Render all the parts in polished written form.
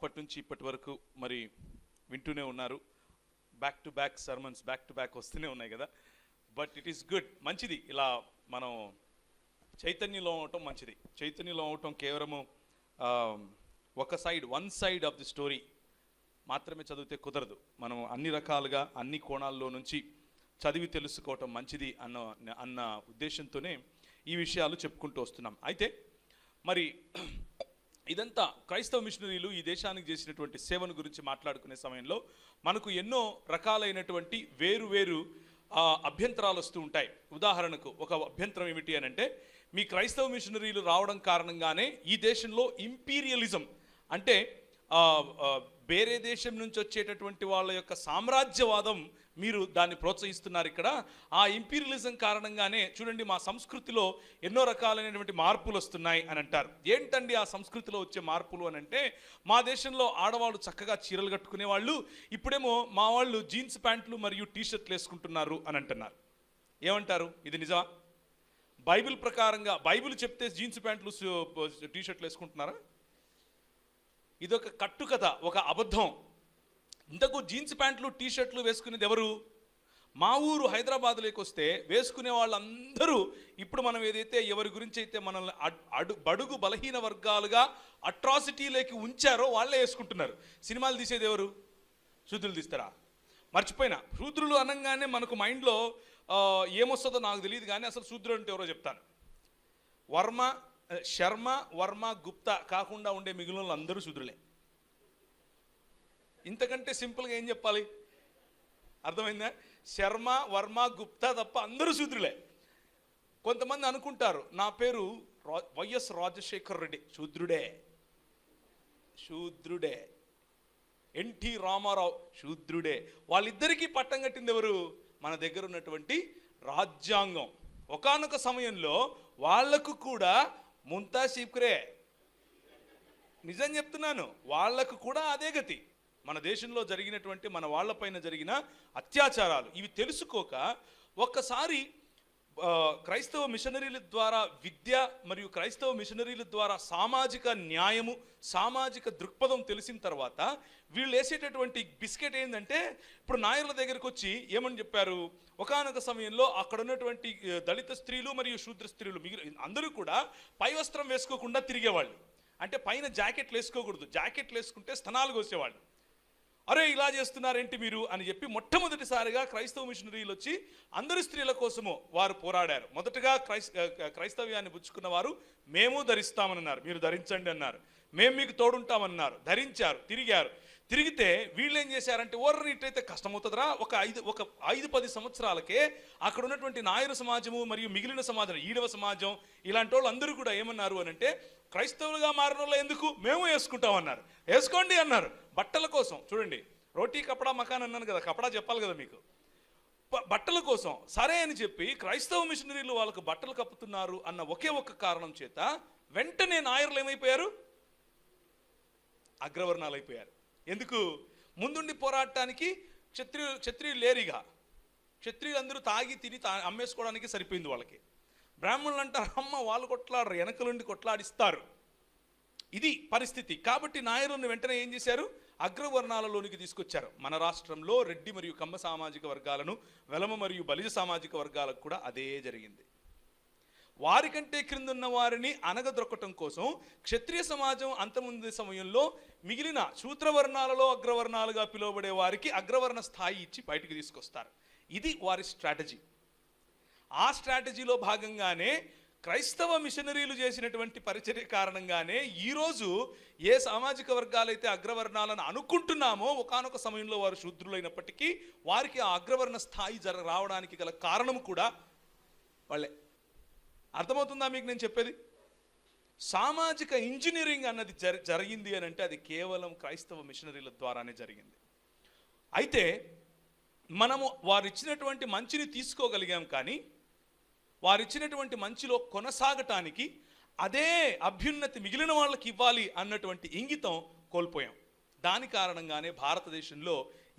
అప్పటి నుంచి ఇప్పటి వరకు మరి వింటూనే ఉన్నారు. Back to back sermons back to back వస్తూనే ఉన్నాయి కదా. బట్ ఇట్ ఈస్ గుడ్, మంచిది. ఇలా మనం చైతన్యంలో అవటం మంచిది. చైతన్యంలో అవటం కేవలము ఒక side, one side of the story మాత్రమే చదివితే కుదరదు. మనం అన్ని రకాలుగా అన్ని కోణాల్లో నుంచి చదివి తెలుసుకోవటం మంచిది అన్న ఉద్దేశంతోనే ఈ విషయాలు చెప్పుకుంటూ వస్తున్నాం. అయితే మరి ఇదంతా క్రైస్తవ మిషనరీలు ఈ దేశానికి చేసినటువంటి సేవను గురించి మాట్లాడుకునే సమయంలో మనకు ఎన్నో రకాలైనటువంటి వేరు అభ్యంతరాలు వస్తూ ఉంటాయి. ఉదాహరణకు ఒక అభ్యంతరం ఏమిటి అని అంటే, మీ క్రైస్తవ మిషనరీలు రావడం కారణంగానే ఈ దేశంలో ఇంపీరియలిజం అంటే వేరే దేశం నుంచి వచ్చేటటువంటి వాళ్ళ యొక్క సామ్రాజ్యవాదం మీరు దాన్ని ప్రోత్సహిస్తున్నారు. ఇక్కడ ఆ ఇంపీరియలిజం కారణంగానే చూడండి మా సంస్కృతిలో ఎన్నో రకాలైనటువంటి మార్పులు వస్తున్నాయి అని అంటారు. ఏంటండి ఆ సంస్కృతిలో వచ్చే మార్పులు అని అంటే, మా దేశంలో ఆడవాళ్ళు చక్కగా చీరలు కట్టుకునేవాళ్ళు, ఇప్పుడేమో మా వాళ్ళు జీన్స్ ప్యాంట్లు మరియు టీషర్ట్లు వేసుకుంటున్నారు అని అంటున్నారు. ఏమంటారు? ఇది నిజమా? బైబిల్ ప్రకారంగా బైబిల్ చెప్తే జీన్స్ ప్యాంట్లు టీషర్ట్లు వేసుకుంటున్నారా? ఇదొక కట్టుకథ, ఒక అబద్ధం. ఇంతకు జీన్స్ ప్యాంట్లు టీషర్ట్లు వేసుకునేది ఎవరు? మా ఊరు హైదరాబాద్లోకి వస్తే వేసుకునే వాళ్ళందరూ ఇప్పుడు మనం ఏదైతే ఎవరి గురించి అయితే మనల్ని బడుగు బలహీన వర్గాలుగా అట్రాసిటీలోకి ఉంచారో వాళ్ళే వేసుకుంటున్నారు. సినిమాలు తీసేది ఎవరు? శూద్రులు తీస్తారా? మర్చిపోయినా. శూద్రులు అనగానే మనకు మైండ్లో ఏమొస్తుందో నాకు తెలియదు, కానీ అసలు శూద్రులు అంటే ఎవరో చెప్తాను. శర్మ, వర్మ, గుప్తా కాకుండా ఉండే మిగిలిన వాళ్ళు అందరూ శూద్రులే. ఇంతకంటే సింపుల్గా ఏం చెప్పాలి? అర్థమైందా? శర్మ, వర్మ, గుప్తా తప్ప అందరూ శూద్రులే. కొంతమంది అనుకుంటారు నా పేరు వైఎస్ రాజశేఖర్ రెడ్డి, శూద్రుడే. శూద్రుడే. ఎన్టీ రామారావు, శూద్రుడే. వాళ్ళిద్దరికీ పట్టం కట్టింది ఎవరు? మన దగ్గర ఉన్నటువంటి రాజ్యాంగం. ఒకానొక సమయంలో వాళ్లకు కూడా ముంతాసీబ్రే, నిజం చెప్తున్నాను, వాళ్లకు కూడా అదే గతి. మన దేశంలో జరిగినటువంటి మన వాళ్ళపైన జరిగిన అత్యాచారాలు ఇవి తెలుసుకోక ఒక్కసారి క్రైస్తవ మిషనరీల ద్వారా విద్య మరియు క్రైస్తవ మిషనరీల ద్వారా సామాజిక న్యాయము, సామాజిక దృక్పథం తెలిసిన తర్వాత వీళ్ళు వేసేటటువంటి బిస్కెట్ ఏంటంటే, ఇప్పుడు నాయర్ల దగ్గరకు వచ్చి ఏమని చెప్పారు? ఒకానొక సమయంలో అక్కడ ఉన్నటువంటి దళిత స్త్రీలు మరియు శూద్ర స్త్రీలు అందరూ కూడా పై వస్త్రం వేసుకోకుండా తిరిగేవాళ్ళు. అంటే పైన జాకెట్లు వేసుకోకూడదు, జాకెట్లు వేసుకుంటే స్తనాలు కోసేవాళ్ళు. అరే ఇలా చేస్తున్నారేంటి మీరు అని చెప్పి మొట్టమొదటిసారిగా క్రైస్తవ మిషనరీలు వచ్చి అందరి స్త్రీల కోసము వారు పోరాడారు. మొదటగా క్రైస్తవ్యాన్ని పుచ్చుకున్న వారు మేము ధరిస్తామన్నారు, మీరు ధరించండి అన్నారు. మేము మీకు తోడుంటామన్నారు, ధరించారు, తిరిగితే వీళ్ళు ఏం చేశారంటే, ఓర్రని ఇట్టయితే కష్టమవుతుందిరా. ఒక 5-10 సంవత్సరాలకే అక్కడ ఉన్నటువంటి నాయరు సమాజము మరియు మిగిలిన సమాజం, ఈడవ సమాజం, ఇలాంటి వాళ్ళు అందరూ కూడా ఏమన్నారు అని అంటే, క్రైస్తవులుగా మారిన వాళ్ళు ఎందుకు, మేము వేసుకుంటామన్నారు. వేసుకోండి అన్నారు. బట్టల కోసం చూడండి, రోటీ కపడా మకాన్ అన్నాను కదా, కపడా చెప్పాలి కదా మీకు. బట్టల కోసం సరే అని చెప్పి క్రైస్తవ మిషనరీలు వాళ్ళకు బట్టలు కప్పుతున్నారు అన్న ఒకే ఒక్క కారణం చేత వెంటనే నాయర్లు ఏమైపోయారు? అగ్రవర్ణాలు అయిపోయారు. ఎందుకు? ముందుండి పోరాడటానికి క్షత్రియులు లేరిగా. క్షత్రియులందరూ తాగి తిని అమ్మేసుకోవడానికి సరిపోయింది వాళ్ళకి. బ్రాహ్మణులు అంటారు, అమ్మ వాళ్ళు కొట్లాడరు, వెనకలుండి కొట్లాడిస్తారు. ఇది పరిస్థితి. కాబట్టి నాయరులను వెంటనే ఏం చేశారు? అగ్రవర్ణాలలోనికి తీసుకొచ్చారు. మన రాష్ట్రంలో రెడ్డి మరియు కమ్మ సామాజిక వర్గాలను, వెలమ మరియు బలిజ సామాజిక వర్గాలకు కూడా అదే జరిగింది. వారికంటే క్రిందున్న వారిని అనగదొక్కటం కోసం క్షత్రియ సమాజం అంతముందు సమయంలో మిగిలిన శూద్రవర్ణాలలో అగ్రవర్ణాలుగా పిలువబడే వారికి అగ్రవర్ణ స్థాయి ఇచ్చి బయటికి తీసుకొస్తారు. ఇది వారి స్ట్రాటజీ. ఆ స్ట్రాటజీలో భాగంగానే క్రైస్తవ మిషనరీలు చేసినటువంటి పరిచర్య కారణంగానే ఈరోజు ఏ సామాజిక వర్గాలైతే అగ్రవర్ణాలను అనుకుంటున్నామో ఒకానొక సమయంలో వారు శూద్రులైనప్పటికీ వారికి ఆ అగ్రవర్ణ స్థాయి రావడానికి గల కారణం కూడా వాళ్ళే. అర్థమవుతుందా మీకు నేను చెప్పేది? సామాజిక ఇంజనీరింగ్ అన్నది జరిగింది అని అంటే అది కేవలం క్రైస్తవ మిషనరీల ద్వారానే జరిగింది. అయితే మనము వారిచ్చినటువంటి మంచిని తీసుకోగలిగాం, కానీ వారిచ్చినటువంటి మంచిలో కొనసాగటానికి అదే అభ్యున్నతి మిగిలిన వాళ్ళకి ఇవ్వాలి అన్నటువంటి ఇంగితం కోల్పోయాం. దాని కారణంగానే భారతదేశంలో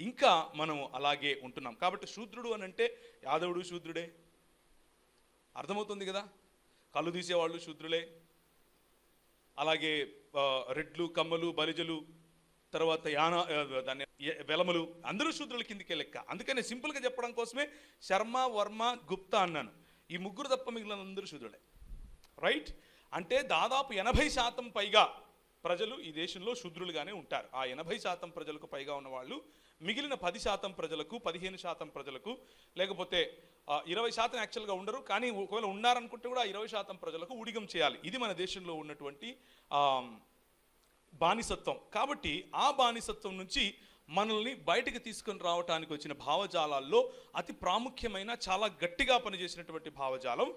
ఇంకా మనము అలాగే ఉంటున్నాం. కాబట్టి శూద్రుడు అని అంటే యాదవుడు శూద్రుడే, అర్థమవుతుంది కదా. కళ్ళు తీసేవాళ్ళు శూద్రులే, అలాగే రెడ్లు, కమ్మలు, బలిజలు, తర్వాత దాన్ని వెలములు అందరూ శూద్రుల కిందికే లెక్క. అందుకనే సింపుల్గా చెప్పడం కోసమే శర్మ, వర్మ, గుప్తా అన్నాను. ఈ ముగ్గురు తప్ప మిగిలిన అందరూ శూద్రులే. రైట్? అంటే దాదాపు 80% పైగా ప్రజలు ఈ దేశంలో శూద్రులుగానే ఉంటారు. ఆ 80% ప్రజలకు పైగా ఉన్న వాళ్ళు మిగిలిన 10% ప్రజలకు, 15% ప్రజలకు, లేకపోతే 20% యాక్చువల్గా ఉండరు, కానీ ఒకవేళ ఉన్నారనుకుంటే కూడా 20% ప్రజలకు ఊడిగం చేయాలి. ఇది మన దేశంలో ఉన్నటువంటి బానిసత్వం. కాబట్టి ఆ బానిసత్వం నుంచి మనల్ని బయటికి తీసుకొని రావడానికి వచ్చిన భావజాలాల్లో అతి ప్రాముఖ్యమైన, చాలా గట్టిగా పనిచేసినటువంటి భావజాలం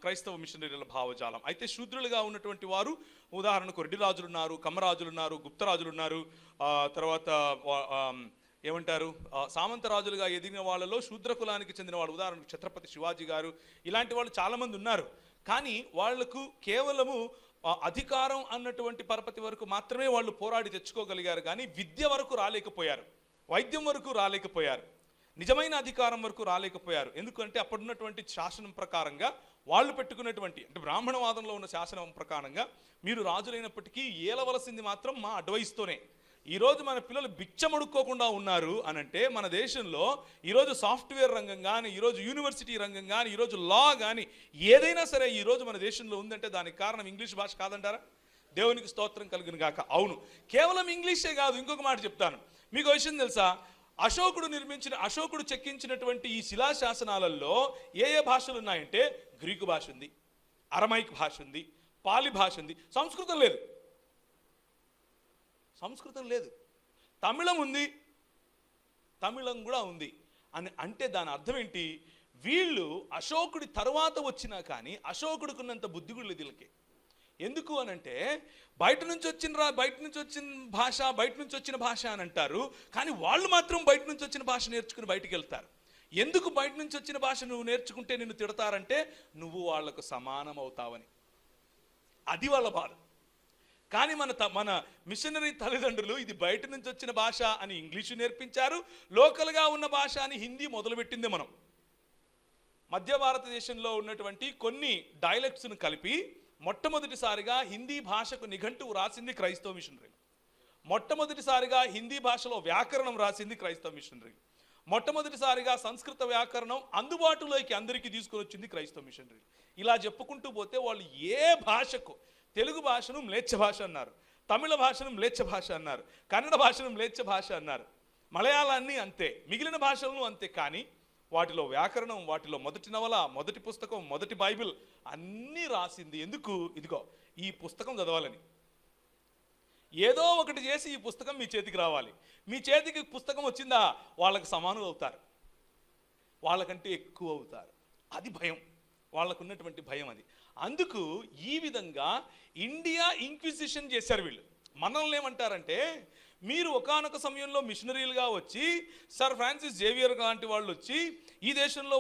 క్రైస్తవ మిషనరీల భావజాలం. అయితే శూద్రులుగా ఉన్నటువంటి వారు ఉదాహరణకు రెడ్డి రాజులు ఉన్నారు, కమ్మరాజులు ఉన్నారు, గుప్తరాజులు ఉన్నారు, తర్వాత ఏమంటారు సామంతరాజులుగా ఎదిగిన వాళ్ళలో శూద్ర కులానికి చెందిన వాళ్ళు, ఉదాహరణకు ఛత్రపతి శివాజీ గారు, ఇలాంటి వాళ్ళు చాలామంది ఉన్నారు. కానీ వాళ్లకు కేవలము అధికారం అన్నటువంటి పరపతి వరకు మాత్రమే వాళ్ళు పోరాడి తెచ్చుకోగలిగారు, కానీ విద్య వరకు రాలేకపోయారు, వైద్యం వరకు రాలేకపోయారు, నిజమైన అధికారం వరకు రాలేకపోయారు. ఎందుకంటే అప్పుడున్నటువంటి శాసనం ప్రకారంగా వాళ్ళు పెట్టుకున్నటువంటి, అంటే బ్రాహ్మణవాదంలో ఉన్న శాసనం ప్రకారంగా మీరు రాజులైనప్పటికీ ఏలవలసింది మాత్రం మా అడ్వైస్తోనే. ఈరోజు మన పిల్లలు బిచ్చమడుక్కోకుండా ఉన్నారు అనంటే మన దేశంలో ఈరోజు సాఫ్ట్వేర్ రంగం కానీ, ఈరోజు యూనివర్సిటీ రంగం కానీ, ఈరోజు లా కానీ ఏదైనా సరే ఈరోజు మన దేశంలో ఉందంటే దానికి కారణం ఇంగ్లీష్ భాష కాదంటారా? దేవునికి స్తోత్రం కలుగును గాక. అవును, కేవలం ఇంగ్లీషే కాదు, ఇంకొక మాట చెప్తాను మీకు. విషయం తెలుసా? అశోకుడు చెక్కించినటువంటి ఈ శిలాశాసనాలలో ఏ భాషలు ఉన్నాయంటే గ్రీకు భాష ఉంది, అరమైక్ భాష ఉంది, పాలి భాష ఉంది, సంస్కృతం లేదు. తమిళం ఉంది, తమిళం కూడా ఉంది అని అంటే దాని అర్థం ఏంటి? వీళ్ళు అశోకుడి తర్వాత వచ్చినా కానీ అశోకుడికున్నంత బుద్ధి కూడా లేదు వీళ్ళకి. ఎందుకు అనంటే బయట నుంచి వచ్చిన భాష అని అంటారు, కానీ వాళ్ళు మాత్రం బయట నుంచి వచ్చిన భాష నేర్చుకుని బయటికి వెళ్తారు. ఎందుకు బయట నుంచి వచ్చిన భాష నువ్వు నేర్చుకుంటే నిన్ను తిడతారంటే నువ్వు వాళ్లకు సమానం అవుతావని. అది వాళ్ళ బాధ. కానీ మన మిషనరీ తల్లిదండ్రులు ఇది బయట నుంచి వచ్చిన భాష అని ఇంగ్లీషు నేర్పించారు, లోకల్గా ఉన్న భాష అని హిందీ మొదలుపెట్టింది మనం. మధ్య భారతదేశంలో ఉన్నటువంటి కొన్ని డైలెక్ట్స్ను కలిపి మొట్టమొదటిసారిగా హిందీ భాషకు నిఘంటువు రాసింది క్రైస్తవ మిషనరీలు. మొట్టమొదటిసారిగా హిందీ భాషలో వ్యాకరణం రాసింది క్రైస్తవ మిషనరీలు. మొట్టమొదటిసారిగా సంస్కృత వ్యాకరణం అందుబాటులోకి అందరికీ తీసుకొని వచ్చింది క్రైస్తవ మిషనరీలు. ఇలా చెప్పుకుంటూ పోతే వాళ్ళు ఏ భాషకు, తెలుగు భాషను మ్లేచ్ఛ భాష అన్నారు, తమిళ భాషను మ్లేచ్ఛ భాష అన్నారు, కన్నడ భాషను మ్లేచ్ఛ భాష అన్నారు, మలయాళాన్ని అంతే, మిగిలిన భాషలను అంతే. కానీ వాటిలో వ్యాకరణం, వాటిలో మొదటి నవల, మొదటి పుస్తకం, మొదటి బైబిల్ అన్నీ రాసింది ఎందుకు? ఇదిగో ఈ పుస్తకం చదవాలని. ఏదో ఒకటి చేసి ఈ పుస్తకం మీ చేతికి రావాలి. మీ చేతికి పుస్తకం వచ్చిందా వాళ్ళకి సమానులు అవుతారు, వాళ్ళకంటే ఎక్కువ అవుతారు. అది భయం, వాళ్ళకున్నటువంటి భయం అది. అందుకు ఈ విధంగా ఇండియా ఇంక్విజిషన్ చేశారు వీళ్ళు. మనల్ని ఏమంటారంటే, మీరు ఒకానొక సమయంలో మిషనరీలుగా వచ్చి సర్ ఫ్రాన్సిస్ జేవియర్ లాంటి వాళ్ళు వచ్చి ఈ దేశంలో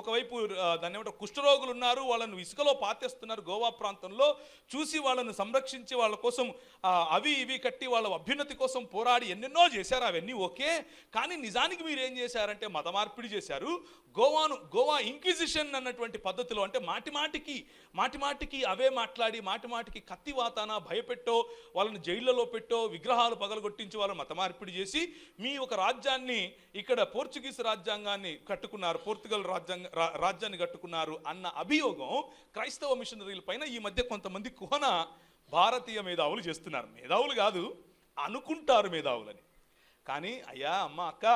ఒకవైపు దాన్ని ఏమంటారు కుష్ఠరోగులు ఉన్నారు, వాళ్ళను ఇసుకలో పాతేస్తున్నారు గోవా ప్రాంతంలో, చూసి వాళ్ళను సంరక్షించి వాళ్ళ కోసం అవి ఇవి కట్టి వాళ్ళ అభ్యున్నతి కోసం పోరాడి ఎన్నెన్నో చేశారు. అవన్నీ ఓకే, కానీ నిజానికి మీరు ఏం చేశారంటే మత మార్పిడి చేశారు. గోవా ఇంక్విజిషన్ అన్నటువంటి పద్ధతిలో, అంటే మాటిమాటికి అవే మాట్లాడి మాటిమాటికి కత్తివాతాన భయపెట్టో, వాళ్ళని జైళ్లలో పెట్టో, విగ్రహాలు పగలగొట్టించి వాళ్ళని మత మార్పిడి చేసి మీ ఒక రాజ్యాన్ని, ఇక్కడ పోర్చుగీస్ రాజ్యాంగాన్ని కట్టుకున్నారు, పోర్చుగల్ రాజ్యాన్ని కట్టుకున్నారు అన్న అభియోగం క్రైస్తవ మిషనరీల పైన ఈ మధ్య కొంతమంది కుహన భారతీయ మేధావులు చేస్తున్నారు. మేధావులు కాదు, అనుకుంటారు మేధావులని. కానీ అయ్యా అమ్మ అక్క,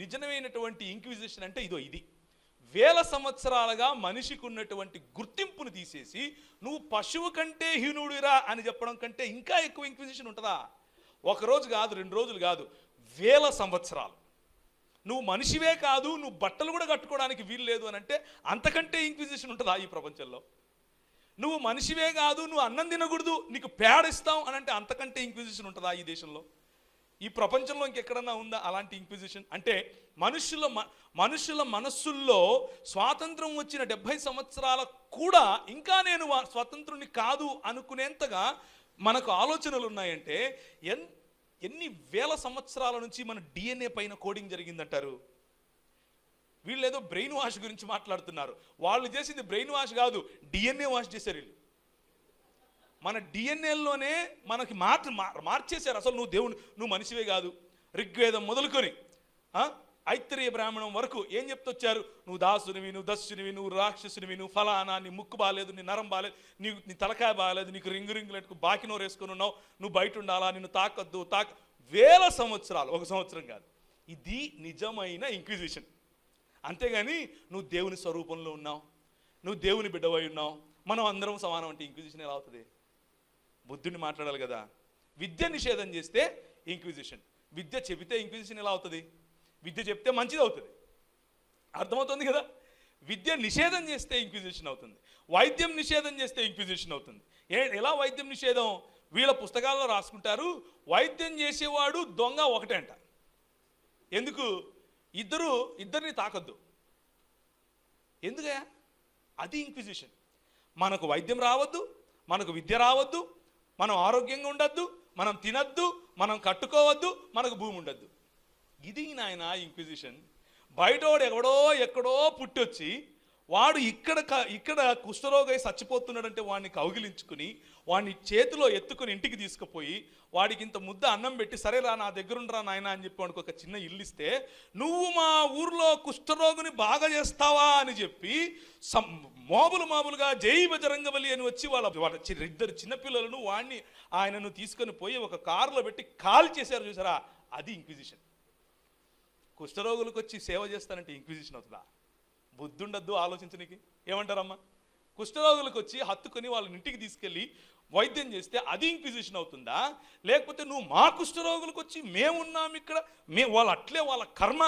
నిజమైనటువంటి ఇంక్విజిషన్ అంటే ఇది వేల సంవత్సరాలుగా మనిషికి ఉన్నటువంటి గుర్తింపును తీసేసి నువ్వు పశువు కంటే హీనుడిరా అని చెప్పడం కంటే ఇంకా ఎక్కువ ఇంక్విజిషన్ ఉంటుందా? ఒకరోజు కాదు, 2 రోజులు కాదు, వేల సంవత్సరాలు. నువ్వు మనిషివే కాదు, నువ్వు బట్టలు కూడా కట్టుకోవడానికి వీలు లేదు అని అంటే అంతకంటే ఇంక్విజిషన్ ఉంటుందా ఈ ప్రపంచంలో? నువ్వు మనిషివే కాదు, నువ్వు అన్నం తినకూడదు, నీకు పేడిస్తాం అని అంటే అంతకంటే ఇంక్విజిషన్ ఉంటుందా ఈ దేశంలో? ఈ ప్రపంచంలో ఇంకెక్కడన్నా ఉందా అలాంటి ఇంక్విజిషన్? అంటే మనుషుల మనస్సుల్లో స్వాతంత్రం వచ్చిన 70 సంవత్సరాల కూడా ఇంకా నేను స్వతంత్రుని కాదు అనుకునేంతగా మనకు ఆలోచనలు ఉన్నాయంటే ఎన్ని వేల సంవత్సరాల నుంచి మన DNA పైన కోడింగ్ జరిగిందంటారు? వీళ్ళు ఏదో బ్రెయిన్ వాష్ గురించి మాట్లాడుతున్నారు. వాళ్ళు చేసింది బ్రెయిన్ వాష్ కాదు, DNA వాష్ చేశారు వీళ్ళు. మన డిఎన్ఏలోనే మనకి మార్చేశారు. అసలు నువ్వు మనిషివే కాదు. ఋగ్వేదం మొదలుకొని ఐత్తరీయ బ్రాహ్మణం వరకు ఏం చెప్తొచ్చారు? నువ్వు దాసునివి, నువ్వు దస్యునివి, నువ్వు రాక్షసునివి, నువ్వు ఫలానా, నీ ముక్కు బాగాలేదు, నీ నరం బాగాలేదు, నీ తలకాయ బాగాలేదు, నీకు రింగులెట్టుకు బాకినోరు వేసుకొని ఉన్నావు, నువ్వు బయట ఉండాలా, నిన్ను తాకొద్దు. వేల సంవత్సరాలు, ఒక సంవత్సరం కాదు. ఇది నిజమైన ఇంక్విజిషన్. అంతేగాని నువ్వు దేవుని స్వరూపంలో ఉన్నావు, నువ్వు దేవుని బిడ్డవై ఉన్నావు, మనం అందరం సమానం అంటే ఇంక్విజిషన్ ఎలా అవుతుంది? బుద్ధుడిని మాట్లాడాలి కదా. విద్య నిషేధం చేస్తే ఇంక్విజిషన్, విద్య చెబితే ఇంక్విజిషన్ ఎలా అవుతుంది? విద్య చెప్తే మంచిది అవుతుంది. అర్థమవుతుంది కదా. విద్య నిషేధం చేస్తే ఇంక్విజిషన్ అవుతుంది, వైద్యం నిషేధం చేస్తే ఇంక్విజిషన్ అవుతుంది. ఎలా వైద్యం నిషేధం? వీళ్ళ పుస్తకాల్లో రాసుకుంటారు, వైద్యం చేసేవాడు దొంగ ఒకటే అంట. ఎందుకు? ఇద్దరిని తాకొద్దు. ఎందుకే? అది ఇంక్విజిషన్. మనకు వైద్యం రావద్దు, మనకు విద్య రావద్దు, మనం ఆరోగ్యంగా ఉండద్దు, మనం తినద్దు, మనం కట్టుకోవద్దు, మనకు భూమి ఉండద్దు. ఇది నాయన ఇంక్విజిషన్. బయటోడు ఎక్కడో పుట్టొచ్చి వాడు ఇక్కడ కుష్ఠరోగై చచ్చిపోతున్నాడంటే వాడిని కౌగిలించుకుని వాడిని చేతిలో ఎత్తుకుని ఇంటికి తీసుకుపోయి వాడికి ఇంత ముద్ద అన్నం పెట్టి, సరేరా నా దగ్గరుండరా నాయన అని చెప్పి వాడికి ఒక చిన్న ఇల్లు ఇస్తే, నువ్వు మా ఊర్లో కుష్ఠరోగిని బాగా చేస్తావా అని చెప్పి మామూలుగా జై బజరంగబలి అని వచ్చి వాళ్ళ ఇద్దరు చిన్నపిల్లలను ఆయనను తీసుకొని పోయి ఒక కారులో పెట్టి కాల్ చేశారు చూసారా, అది ఇంక్విజిషన్. కుష్ఠరోగులకు వచ్చి సేవ చేస్తానంటే ఇంక్విజిషన్ అవుతుందా? బుద్ధుండద్దు ఆలోచించడానికి. ఏమంటారమ్మా? కుష్ఠరోగులకు వచ్చి హత్తుకొని వాళ్ళని ఇంటికి తీసుకెళ్ళి వైద్యం చేస్తే అది ఇంక్విజిషన్ అవుతుందా? లేకపోతే నువ్వు మా కుష్ఠరోగులకు వచ్చి మేమున్నాం ఇక్కడ, వాళ్ళ కర్మ,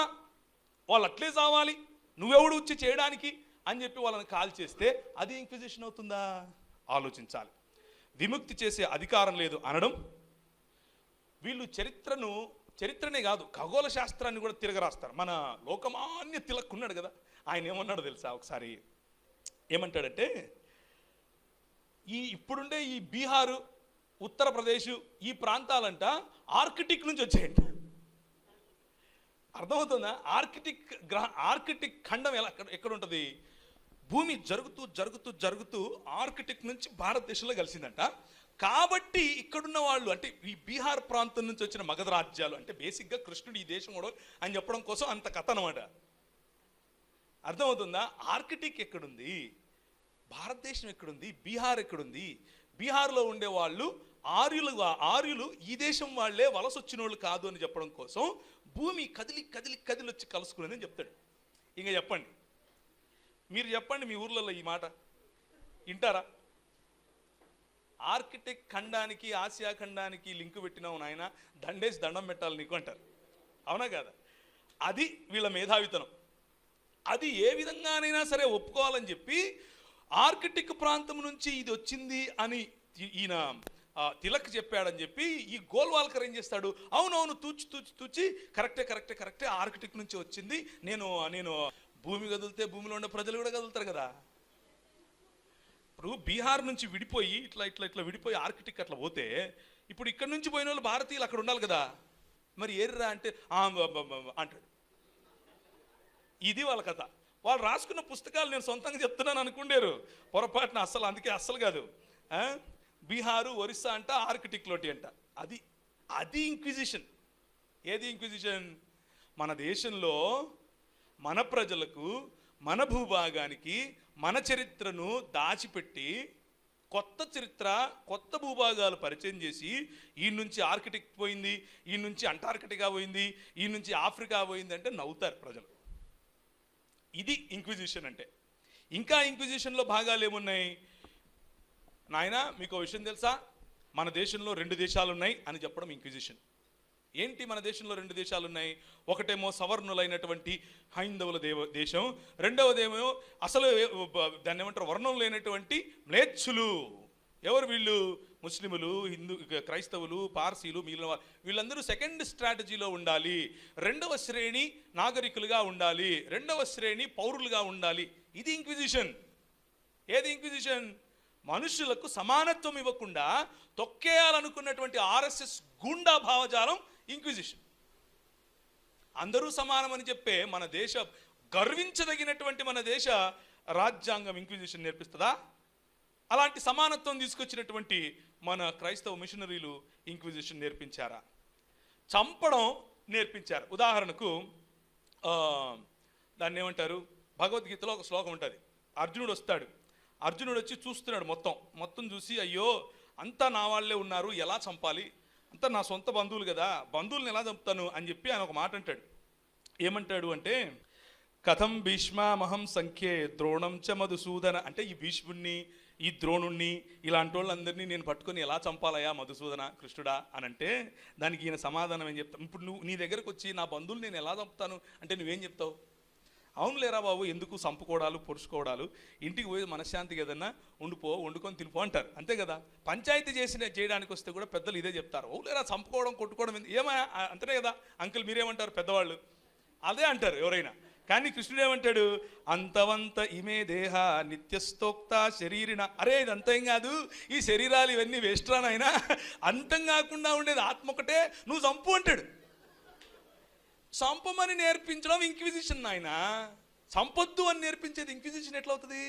వాళ్ళు అట్లే చావాలి, నువ్వెవడు వచ్చి చేయడానికి అని చెప్పి వాళ్ళని కాల్ చేస్తే అది ఇంక్విజిషన్ అవుతుందా? ఆలోచించాలి. విముక్తి చేసే అధికారం లేదు అనడం. వీళ్ళు చరిత్రనే కాదు, ఖగోళ శాస్త్రాన్ని కూడా తిరగరాస్తారు. మన లోకమాన్య తిలక్ ఉన్నాడు కదా, ఆయన ఏమన్నాడు తెలుసా? ఒకసారి ఏమంటాడంటే, ఇప్పుడుండే ఈ బీహారు, ఉత్తరప్రదేశ్ ఈ ప్రాంతాలంట ఆర్కిటిక్ నుంచి వచ్చాయంట. అర్థమవుతుందా? ఆర్కిటిక్ ఖండం ఎక్కడ ఉంటుంది? భూమి జరుగుతూ ఆర్కిటిక్ నుంచి భారతదేశంలో కలిసిందంట. కాబట్టి ఇక్కడున్న వాళ్ళు, అంటే ఈ బీహార్ ప్రాంతం నుంచి వచ్చిన మగధ రాజ్యాలు, అంటే బేసిక్గా కృష్ణుడు ఈ దేశం కూడా అని చెప్పడం కోసం అంత కథ అనమాట. అర్థమవుతుందా? ఆర్కిటిక్ ఎక్కడుంది, భారతదేశం ఎక్కడుంది, బీహార్ ఎక్కడుంది? బీహార్లో ఉండే వాళ్ళు ఆర్యులు ఈ దేశం వాళ్ళే, వలస వచ్చిన వాళ్ళు కాదు అని చెప్పడం కోసం భూమి కదిలి వచ్చి కలుసుకునేది అని చెప్తాడు. ఇంకా చెప్పండి, మీరు చెప్పండి మీ ఊర్లలో ఈ మాట వింటారా? ఆర్కిటిక్ ఖండానికి ఆసియా ఖండానికి లింకు పెట్టినావు నాయన, దండేసి దండం పెట్టాలి నీకు అంటారు. అవునా కాదా? అది వీళ్ళ మేధావితనం. అది ఏ విధంగానైనా సరే ఒప్పుకోవాలని చెప్పి ఆర్కిటిక్ ప్రాంతం నుంచి ఇది వచ్చింది అని ఈయన తిలక్ చెప్పాడని చెప్పి ఈ గోల్వాల్కర్ ఏం చేస్తాడు? అవునవును తూచి కరెక్టే ఆర్కిటిక్ నుంచి వచ్చింది. నేను భూమి కదిలితే భూమిలో ఉండే ప్రజలు కూడా కదులుతారు కదా. ఇప్పుడు బీహార్ నుంచి విడిపోయి ఇట్లా విడిపోయి ఆర్కిటిక్ అట్లా పోతే, ఇప్పుడు ఇక్కడ నుంచి పోయిన వాళ్ళు భారతీయులు అక్కడ ఉండాలి కదా, మరి ఏర్రా అంటే అంటాడు. ఇది వాళ్ళ కథ. వాళ్ళు రాసుకున్న పుస్తకాలు నేను సొంతంగా చెప్తున్నాను అనుకుంటారు పొరపాటున. అందుకే అస్సలు కాదు. బీహారు, ఒరిస్సా అంట ఆర్కిటిక్ లోటి అంట. అది ఇంక్విజిషన్. ఏది ఇంక్విజిషన్? మన దేశంలో మన ప్రజలకు, మన భూభాగానికి మన చరిత్రను దాచిపెట్టి కొత్త చరిత్ర, కొత్త భూభాగాలు పరిచయం చేసి, ఈ నుంచి ఆర్కిటిక్ పోయింది, ఈ నుంచి అంటార్కిటికా పోయింది, ఈ నుంచి ఆఫ్రికా పోయింది అంటే నవ్వుతారు ప్రజలు. ఇది ఇంక్విజిషన్ అంటే. ఇంకా ఇంక్విజిషన్లో భాగాలు ఏమున్నాయి నాయన? మీకు విషయం తెలుసా? మన దేశంలో 2 దేశాలు ఉన్నాయి అని చెప్పడం ఇంక్విజిషన్. ఏంటి మన దేశంలో 2 దేశాలు ఉన్నాయి? ఒకటేమో సవర్ణులైనటువంటి హైందవుల దేశం, రెండవదేమో అసలు దాన్ని ఏమంటారు, వర్ణం లేనటువంటి మ్లేచ్చులు. ఎవరు వీళ్ళు? ముస్లిములు, క్రైస్తవులు, పార్సీలు, మిగిలిన వీళ్ళందరూ సెకండ్ స్ట్రాటజీలో ఉండాలి. 2వ శ్రేణి నాగరికులుగా ఉండాలి, 2వ శ్రేణి పౌరులుగా ఉండాలి. ఇది ఇంక్విజిషన్. ఏది ఇంక్విజిషన్? మనుషులకు సమానత్వం ఇవ్వకుండా తొక్కేయాలనుకున్నటువంటి ఆర్ఎస్ఎస్ గూండా భావజాలం ఇంక్విజిషన్. అందరూ సమానమని చెప్పే మన దేశ గర్వించదగినటువంటి మన దేశ రాజ్యాంగం ఇంక్విజిషన్ నేర్పిస్తుందా? అలాంటి సమానత్వం తీసుకొచ్చినటువంటి మన క్రైస్తవ మిషనరీలు ఇంక్విజిషన్ నేర్పించారా? చంపడం నేర్పించారు. ఉదాహరణకు దాన్ని ఏమంటారు, భగవద్గీతలో ఒక శ్లోకం ఉంటుంది. అర్జునుడు వస్తాడు, అర్జునుడు వచ్చి చూస్తున్నాడు, మొత్తం చూసి అయ్యో అంతా నా వాళ్ళే ఉన్నారు, ఎలా చంపాలి, అంతా నా సొంత బంధువులు కదా, బంధువులను ఎలా చంపుతాను అని చెప్పి ఆయన ఒక మాట అంటాడు. ఏమంటాడు అంటే, కథం భీష్మామహం సంఖ్యే ద్రోణం చ మధుసూదన. అంటే ఈ భీష్ముడిని, ఈ ద్రోణుణ్ణి, ఇలాంటి వాళ్ళందరినీ నేను పట్టుకొని ఎలా చంపాలయా మధుసూదన కృష్ణుడా అని అంటే, దానికి ఈయన సమాధానం ఏం చెప్తాను? ఇప్పుడు నువ్వు నీ దగ్గరకు వచ్చి నా బంధువులు నేను ఎలా చంపుతాను అంటే నువ్వేం చెప్తావు? అవును లేరా బాబు, ఎందుకు సంపుకోవడాలు పొడుచుకోవడాలు, ఇంటికి పోయి మనశ్శాంతికి ఏదన్నా వండుకొని తినిపో అంటారు, అంతే కదా. పంచాయతీ చేయడానికి వస్తే కూడా పెద్దలు ఇదే చెప్తారు, అవును లేరా సంపుకోవడం కొట్టుకోవడం ఏమా అంతనే కదా అంకుల్ మీరేమంటారు పెద్దవాళ్ళు, అదే అంటారు ఎవరైనా. కానీ కృష్ణుడు ఏమంటాడు, అంతవంత ఇమే దేహ నిత్యస్తోక్త శరీరిన. అరే ఇదంతా ఏం కాదు, ఈ శరీరాలు ఇవన్నీ వేస్ట్రానైనా, అంతం కాకుండా ఉండేది ఆత్మ ఒకటే, నువ్వు చంపు అంటాడు. చంపమని నేర్పించడం ఇంక్విజిషన్ ఆయన. చంపొద్దు అని నేర్పించేది ఇంక్విజిషన్ ఎట్లా అవుతుంది?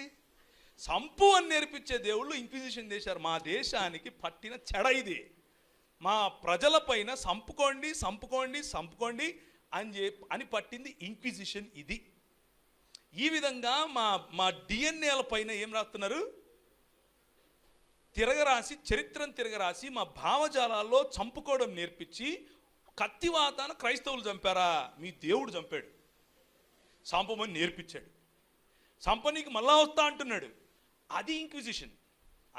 చంపు అని నేర్పించే దేవుళ్ళు ఇంక్విజిషన్ చేశారు. మా దేశానికి పట్టిన చెడ ఇది. మా ప్రజల పైన సంపుకోండి అని పట్టింది ఇంక్విజిషన్ ఇది. ఈ విధంగా మా డిఎన్ఏల పైన ఏం రాస్తున్నారు, చరిత్రను తిరగరాసి మా భావజాలాల్లో చంపుకోవడం నేర్పించి, కత్తివాతాన క్రైస్తవులు చంపారా? మీ దేవుడు చంపాడు, చంపమని నేర్పించాడు, చంపనీకి మళ్ళా వస్తా అంటున్నాడు. అది ఇంక్విజిషన్.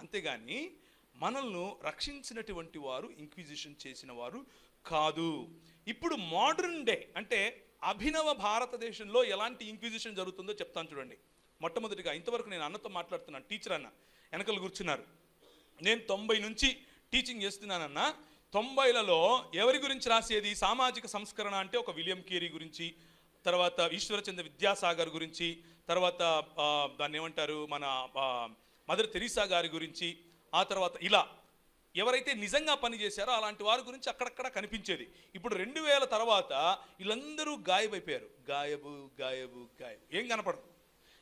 అంతేగాని మనల్ని రక్షించినటువంటి వారు ఇంక్విజిషన్ చేసిన వారు కాదు. ఇప్పుడు మోడర్న్ డే అంటే అభినవ భారతదేశంలో ఎలాంటి ఇంక్విజిషన్ జరుగుతుందో చెప్తాను చూడండి. మొట్టమొదటిగా, ఇంతవరకు నేను అన్నతో మాట్లాడుతున్నాను, టీచర్ అన్న వెనకలు కూర్చున్నారు. నేను 90 నుంచి టీచింగ్ చేస్తున్నానన్నా. 90లలో ఎవరి గురించి రాసేది? సామాజిక సంస్కరణ అంటే ఒక విలియం కేరీ గురించి, తర్వాత ఈశ్వరచంద్ర విద్యాసాగర్ గురించి, తర్వాత దాన్ని ఏమంటారు మన మదర్ తెరీసా గారి గురించి, ఆ తర్వాత ఇలా ఎవరైతే నిజంగా పనిచేశారో అలాంటి వారి గురించి అక్కడక్కడ కనిపించేది. ఇప్పుడు 2000 తర్వాత వీళ్ళందరూ గాయబైపోయారు. గాయబు ఏం కనపడదు.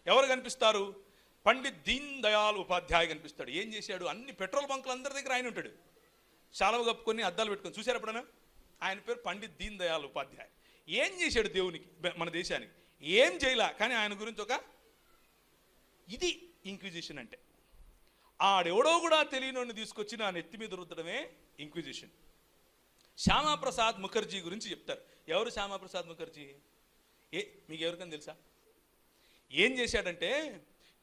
ఎవరు కనిపిస్తారు? పండిత్ దీన్ దయాళ్ ఉపాధ్యాయ కనిపిస్తాడు. ఏం చేశాడు? అన్ని పెట్రోల్ బంకులు అందరి దగ్గర ఆయన ఉంటాడు, శాలువ కప్పుకొని అద్దాలు పెట్టుకొని. చూశారు ఎప్పుడైనా? ఆయన పేరు పండిత్ దీన్ దయాళ్ ఉపాధ్యాయ. ఏం చేశాడు దేవునికి, మన దేశానికి? ఏం చేయలే. కానీ ఆయన గురించి ఇది ఇంక్విజిషన్ అంటే. ఆడెవడో కూడా తెలియనోడిని తీసుకొచ్చి నా నెత్తి మీద రుద్దడమే ఇంక్విజిషన్. శ్యామాప్రసాద్ ముఖర్జీ గురించి చెప్తారు. ఎవరు శ్యామాప్రసాద్ ముఖర్జీ? మీకు ఎవరికైనా తెలుసా? ఏం చేశాడంటే,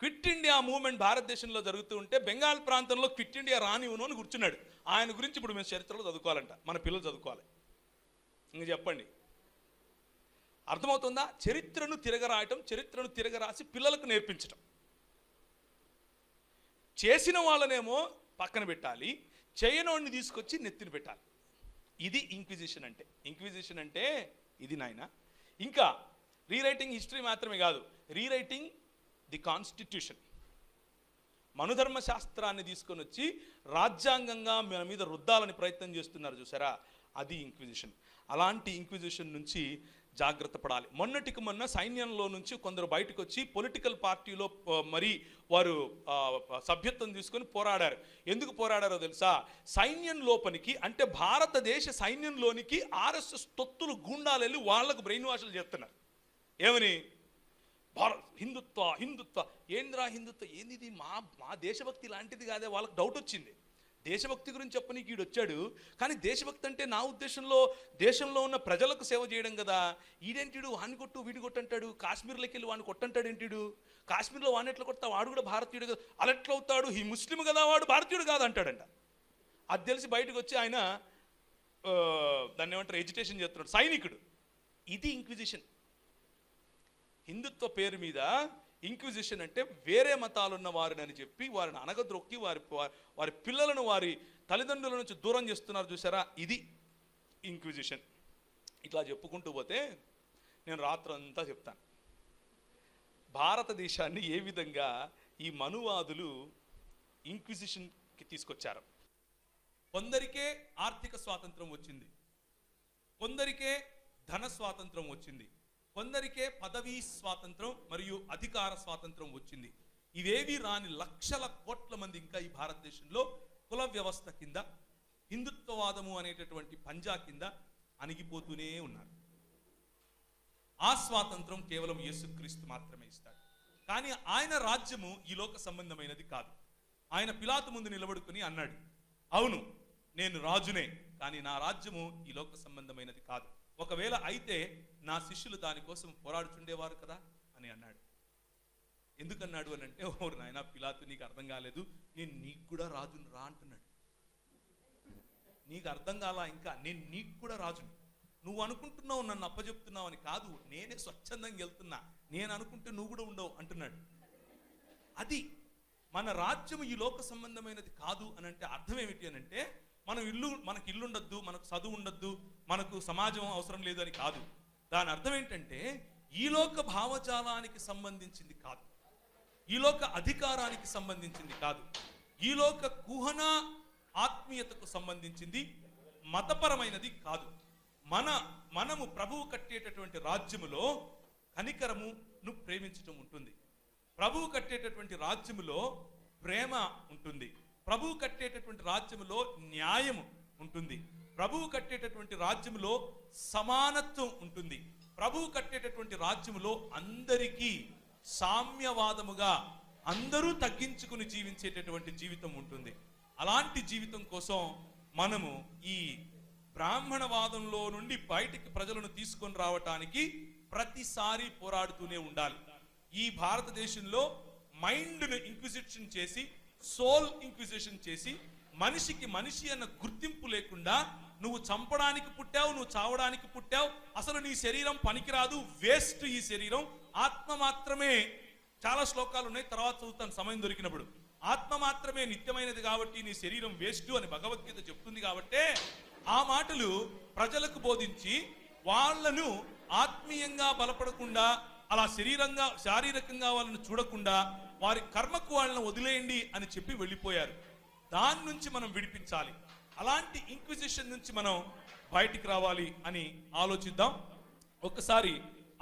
క్విట్ ఇండియా మూవ్మెంట్ భారతదేశంలో జరుగుతూ ఉంటే బెంగాల్ ప్రాంతంలో క్విట్ ఇండియా రానివ్వను అని కూర్చున్నాడు. ఆయన గురించి ఇప్పుడు మేము చరిత్రలో చదువుకోవాలంట, మన పిల్లలు చదువుకోవాలి. ఇంక చెప్పండి, అర్థమవుతుందా? చరిత్రను తిరగరాయటం, చరిత్రను తిరగరాసి పిల్లలకు నేర్పించటం. చేసిన వాళ్ళనేమో పక్కన పెట్టాలి, చేయనోడిని తీసుకొచ్చి నెత్తిన పెట్టాలి. ఇది ఇంక్విజిషన్ అంటే. ఇంక్విజిషన్ అంటే ఇది నాయన. ఇంకా రీరైటింగ్ హిస్టరీ మాత్రమే కాదు, రీరైటింగ్ ది కాన్స్టిట్యూషన్. మనుధర్మ శాస్త్రాన్ని తీసుకొని వచ్చి రాజ్యాంగంగా మన మీద రుద్దాలని ప్రయత్నం చేస్తున్నారు చూసారా, అది ఇంక్విజిషన్. అలాంటి ఇంక్విజిషన్ నుంచి జాగ్రత్త పడాలి. మొన్నటికి మొన్న సైన్యంలో నుంచి కొందరు బయటకు వచ్చి పొలిటికల్ పార్టీలో మరి వారు సభ్యత్వం తీసుకొని పోరాడారు. ఎందుకు పోరాడారో తెలుసా? సైన్యం లోపలికి, అంటే భారతదేశ సైన్యంలోనికి ఆర్ఎస్ఎస్ తొత్తులు గుండాలు వెళ్ళి వాళ్లకు బ్రెయిన్ వాష్లు చేస్తున్నారు. ఏమని? హిందుత్వ ఏంద్రా హిందుత్వ ఏంది, మా దేశభక్తి లాంటిది కాదే. వాళ్ళకి డౌట్ వచ్చింది. దేశభక్తి గురించి చెప్పనీకి వీడు వచ్చాడు, కానీ దేశభక్తి అంటే నా ఉద్దేశంలో దేశంలో ఉన్న ప్రజలకు సేవ చేయడం కదా. ఈడేంటిడు వాడిని కొట్టు వీడి కొట్టు అంటాడు, కాశ్మీర్లోకి వెళ్ళి వాడిని కొట్టంటాడు ఏంటిడు, కాశ్మీర్లో వాడిని ఎట్లా కొడతా, వాడు కూడా భారతీయుడు కదా, అలా ఎట్లా అవుతాడు, ఈ ముస్లిం కదా వాడు భారతీయుడు కాదు అంటాడంట. అది తెలిసి బయటకు వచ్చి ఆయన దాన్ని ఏమంటారు, ఎడ్యుటేషన్ చేస్తున్నాడు, సైనికుడు. ఇది ఇంక్విజిషన్. హిందుత్వ పేరు మీద ఇంక్విజిషన్ అంటే వేరే మతాలున్న వారిని అని చెప్పి వారిని అనగద్రొక్కి వారి పిల్లలను వారి తల్లిదండ్రుల నుంచి దూరం చేస్తున్నారు చూసారా, ఇది ఇంక్విజిషన్. ఇట్లా చెప్పుకుంటూ పోతే నేను రాత్రంతా చెప్తాను భారతదేశాన్ని ఏ విధంగా ఈ మనువాదులు ఇంక్విజిషన్కి తీసుకొచ్చారు. కొందరికే ఆర్థిక స్వాతంత్రం వచ్చింది, కొందరికే ధన స్వాతంత్రం వచ్చింది, కొందరికే పదవీ స్వాతంత్రం మరియు అధికార స్వాతంత్రం వచ్చింది. ఇవేవి రాని లక్షల కోట్ల మంది ఇంకా ఈ భారతదేశంలో కుల వ్యవస్థ కింద, హిందుత్వవాదము అనేటటువంటి పంజా కింద అణిగిపోతూనే ఉన్నారు. ఆ స్వాతంత్రం కేవలం యేసుక్రీస్తు మాత్రమే ఇస్తాడు. కానీ ఆయన రాజ్యము ఈ లోక సంబంధమైనది కాదు. ఆయన పిలాతు ముందు నిలబడుకుని అన్నాడు, అవును నేను రాజునే, కానీ నా రాజ్యము ఈ లోక సంబంధమైనది కాదు. ఒకవేళ అయితే నా శిష్యులు దానికోసం పోరాడుచుండేవారు కదా అని అన్నాడు. ఎందుకన్నాడు అని అంటే, ఓరు నాయన పిలాతు నీకు అర్థం కాలేదు, నేను నీకు కూడా రాజును రా అంటున్నాడు. నీకు అర్థం కాలా ఇంకా, నేను నీకు కూడా రాజుని. నువ్వు అనుకుంటున్నావు నన్ను అప్పచెప్తున్నావు అని కాదు, నేనే స్వచ్ఛందంగా వెళ్తున్నా, నేను అనుకుంటే నువ్వు కూడా ఉండవు అంటున్నాడు. అది మన రాజ్యము ఈ లోక సంబంధమైనది కాదు అని అంటే అర్థం ఏమిటి అని అంటే, మనకు ఇల్లు ఉండొద్దు, మనకు చదువు ఉండొద్దు, మనకు సమాజం అవసరం లేదు అని కాదు. దాని అర్థం ఏంటంటే ఈ లోక భావజాలానికి సంబంధించింది కాదు, ఈ లోక అధికారానికి సంబంధించింది కాదు, ఈ లోక కుహన ఆత్మీయతకు సంబంధించింది, మతపరమైనది కాదు. మనము ప్రభువు కట్టేటటువంటి రాజ్యములో కనికరమును ప్రేమించటం ఉంటుంది. ప్రభువు కట్టేటటువంటి రాజ్యములో ప్రేమ ఉంటుంది. ప్రభువు కట్టేటటువంటి రాజ్యములో న్యాయము ఉంటుంది. ప్రభువు కట్టేటటువంటి రాజ్యములో సమానత్వం ఉంటుంది. ప్రభువు కట్టేటటువంటి రాజ్యములో అందరికీ సామ్యవాదముగా అందరూ తగ్గించుకుని జీవించేటటువంటి జీవితం ఉంటుంది. అలాంటి జీవితం కోసం మనము ఈ బ్రాహ్మణవాదంలో నుండి బయటికి ప్రజలను తీసుకొని రావటానికి ప్రతిసారి పోరాడుతూనే ఉండాలి. ఈ భారతదేశంలో మైండ్ను ఇంక్విజిషన్ చేసి, సోల్ ఇంక్విజిషన్ చేసి, మనిషికి మనిషి అన్న గుర్తింపు లేకుండా నువ్వు చంపడానికి పుట్టావు, నువ్వు చావడానికి పుట్టావు, అసలు నీ శరీరం పనికిరాదు, వేస్ట్ ఈ శరీరం, ఆత్మ మాత్రమే. చాలా శ్లోకాలు ఉన్నాయి, తర్వాత చదువుతాను సమయం దొరికినప్పుడు. ఆత్మ మాత్రమే నిత్యమైనది కాబట్టి నీ శరీరం వేస్ట్ అని భగవద్గీత చెప్తుంది. కాబట్టే ఆ మాటలు ప్రజలకు బోధించి వాళ్ళను ఆత్మీయంగా బలపడకుండా, అలా శారీరకంగా వాళ్ళని చూడకుండా వారి కర్మకు వాళ్ళని వదిలేయండి అని చెప్పి వెళ్ళిపోయారు. దాని నుంచి మనం విడిపించాలి. అలాంటి ఇంక్విజిషన్ నుంచి మనం బయటికి రావాలి అని ఆలోచిద్దాం. ఒకసారి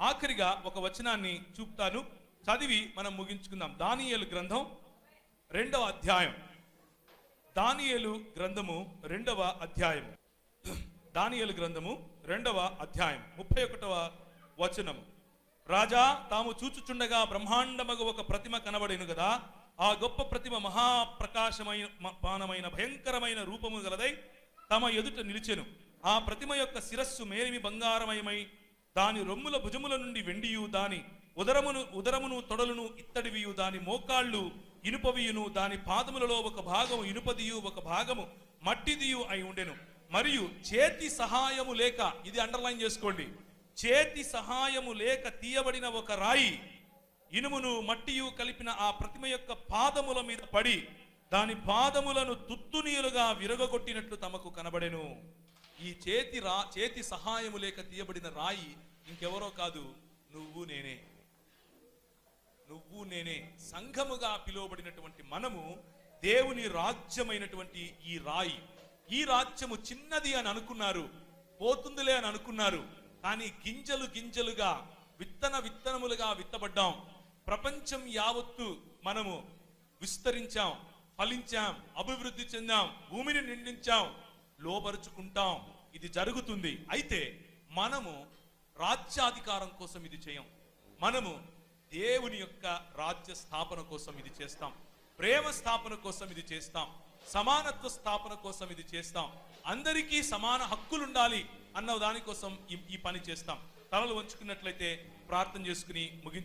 ఆఖరిగా ఒక వచనాన్ని చూపుతాను, చదివి మనం ముగించుకుందాం. దానియేలు గ్రంథం 2వ అధ్యాయం. దానియేలు గ్రంథము 2వ అధ్యాయం. దానియేలు గ్రంథము 2వ అధ్యాయం 31వ వచనము. రాజా తాము చూచుచుండగా బ్రహ్మాండమగు ఒక ప్రతిమ కనబడెను కదా. ఆ గొప్ప ప్రతిమ మహాప్రకాశమైన భయంకరమైన రూపము గలదై తమ ఎదుట నిలిచెను. ఆ ప్రతిమ యొక్క శిరస్సు మేలిమి బంగారమయమై, దాని రొమ్ముల భుజముల నుండి వెండియు, దాని ఉదరమును తొడలును ఇత్తడివియు, దాని మోకాళ్ళు ఇనుపవియును, దాని పాదములలో ఒక భాగము ఇనుపదియు ఒక భాగము మట్టిదియు అయి ఉండెను. మరియు చేతి సహాయము లేక, ఇది అండర్లైన్ చేసుకోండి, చేతి సహాయము లేక తీయబడిన ఒక రాయి ఇనుమును మట్టియు కలిపిన ఆ ప్రతిమ యొక్క పాదముల మీద పడి దాని పాదములను తుత్తునీలుగా విరగొట్టినట్లు తమకు కనబడెను. ఈ చేతి సహాయము లేక తీయబడిన రాయి ఇంకెవరో కాదు, నువ్వు నేనే. సంఘముగా పిలువబడినటువంటి మనము దేవుని రాజ్యమైనటువంటి ఈ రాయి. ఈ రాజ్యము చిన్నది అని అనుకున్నారు, పోతుందిలే అని అనుకున్నారు. కానీ గింజలుగా విత్తనములుగా విత్తబడ్డాం. ప్రపంచం యావత్తు మనము విస్తరించాం, ఫలించాం, అభివృద్ధి చెందాం, భూమిని నిండించాం, లోబరుచుకుంటాం. ఇది జరుగుతుంది. అయితే మనము రాజ్యాధికారం కోసం ఇది చేయం. మనము దేవుని యొక్క రాజ్య స్థాపన కోసం ఇది చేస్తాం, ప్రేమ స్థాపన కోసం ఇది చేస్తాం, సమానత్వ స్థాపన కోసం ఇది చేస్తాం, అందరికీ సమాన హక్కులు ఉండాలి అన్న దానికోసం ఈ పని చేస్తాం. తలలు వంచుకున్నట్లయితే ప్రార్థన చేసుకుని ముగించు.